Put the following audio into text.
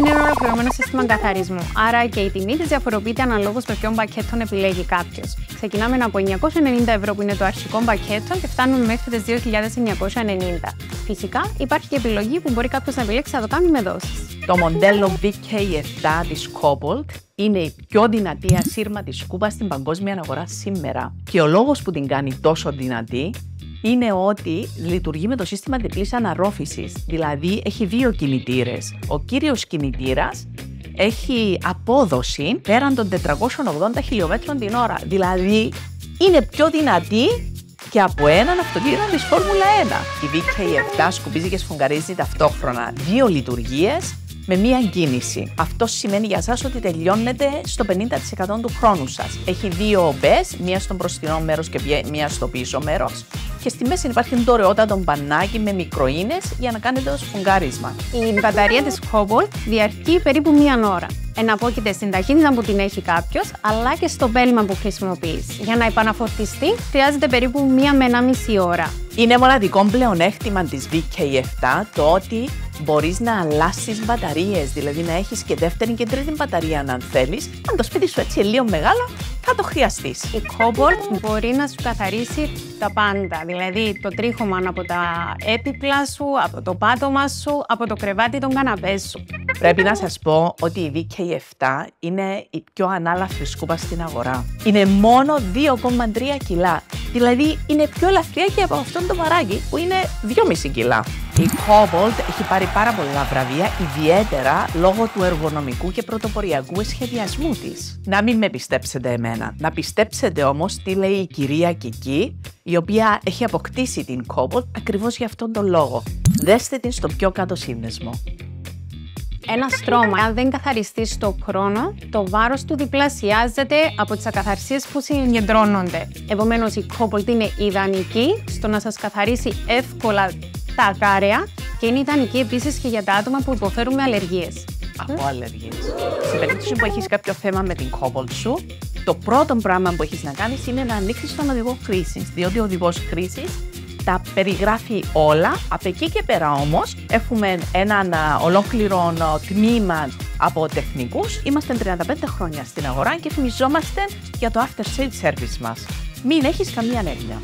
είναι ένα ολοκληρωμένο σύστημα καθαρισμού, άρα και η τιμή της διαφοροποιείται αναλόγως με ποιον πακέτον επιλέγει κάποιος. Ξεκινάμε από 990 ευρώ που είναι το αρχικό πακέτο και φτάνουμε μέχρι τις 2.990. Φυσικά υπάρχει και επιλογή που μπορεί κάποιος να επιλέξει να το κάνει με δόσεις. Το μοντέλο VK7 της Cobalt είναι η πιο δυνατή ασύρματη σκούπα στην παγκόσμια αγορά σήμερα. Και ο λόγος που την κάνει τόσο δυνατή είναι ότι λειτουργεί με το σύστημα διπλής αναρρόφησης, δηλαδή έχει δύο κινητήρες. Ο κύριος κινητήρας έχει απόδοση πέραν των 480 χιλιόμετρων την ώρα, δηλαδή είναι πιο δυνατή και από έναν αυτοκίνητο της Φόρμουλα 1. Η VK7 σκουπίζει και σφουγγαρίζει ταυτόχρονα δύο λειτουργίες με μία κίνηση. Αυτό σημαίνει για εσάς ότι τελειώνετε στο 50% του χρόνου σας. Έχει δύο ομπές, μία στο μπροστινό μέρος και μία στο πίσω μέρος. Και στη μέση υπάρχει το ωραιότατο μπανάκι με μικροίνες για να κάνετε το σφουγγάρισμα. Η μπαταρία της Cobalt διαρκεί περίπου μία ώρα. Εναπόκειται στην ταχύτητα που την έχει κάποιος, αλλά και στο πέλμα που χρησιμοποιείς. Για να επαναφορτιστεί, χρειάζεται περίπου 1 με 1,5 ώρα. Είναι μοναδικό πλεονέκτημα της VK7 το ότι μπορείς να αλλάσεις μπαταρίες, δηλαδή να έχεις και δεύτερη και τρίτη μπαταρία αν θέλεις. Αν το σπίτι σου έτσι είναι λίγο μεγάλο, θα το χρειαστείς. Η Cobalt μπορεί να σου καθαρίσει τα πάντα, δηλαδή το τρίχωμα από τα έπιπλα σου, από το πάτωμα σου, από το κρεβάτι των καναπέ σου. Πρέπει να σας πω ότι η VK7 είναι η πιο ανάλαφρη σκούπα στην αγορά. Είναι μόνο 2,3 κιλά, δηλαδή είναι πιο ελαφριά και από αυτόν το βαράκι που είναι 2,5 κιλά. Η Cobalt έχει πάρει πάρα πολλά βραβεία, ιδιαίτερα λόγω του εργονομικού και πρωτοποριακού σχεδιασμού της. Να μην με πιστέψετε εμένα, να πιστέψετε όμως τι λέει η κυρία Κική, η οποία έχει αποκτήσει την Cobalt ακριβώς για αυτόν τον λόγο. Δέστε την στο πιο κάτω σύνδεσμο. Ένα στρώμα, αν δεν καθαριστεί στο χρόνο, το βάρος του διπλασιάζεται από τις ακαθαρσίες που συγκεντρώνονται. Επομένως, η Cobalt είναι ιδανική στο να σας καθαρίσει εύκολα τα ακάραια και είναι ιδανική επίσης και για τα άτομα που υποφέρουν με αλλεργίες. Από αλλεργίες. Σε περίπτωση που έχεις κάποιο θέμα με την Cobalt σου, το πρώτο πράγμα που έχεις να κάνεις είναι να ανοίξεις τον οδηγό χρήσης, διότι ο οδηγός χρήσης τα περιγράφει όλα. Από εκεί και πέρα όμως έχουμε έναν ολόκληρο τμήμα από τεχνικούς. Είμαστε 35 χρόνια στην αγορά και φημιζόμαστε για το after sales service μας. Μην έχεις καμία έννοια.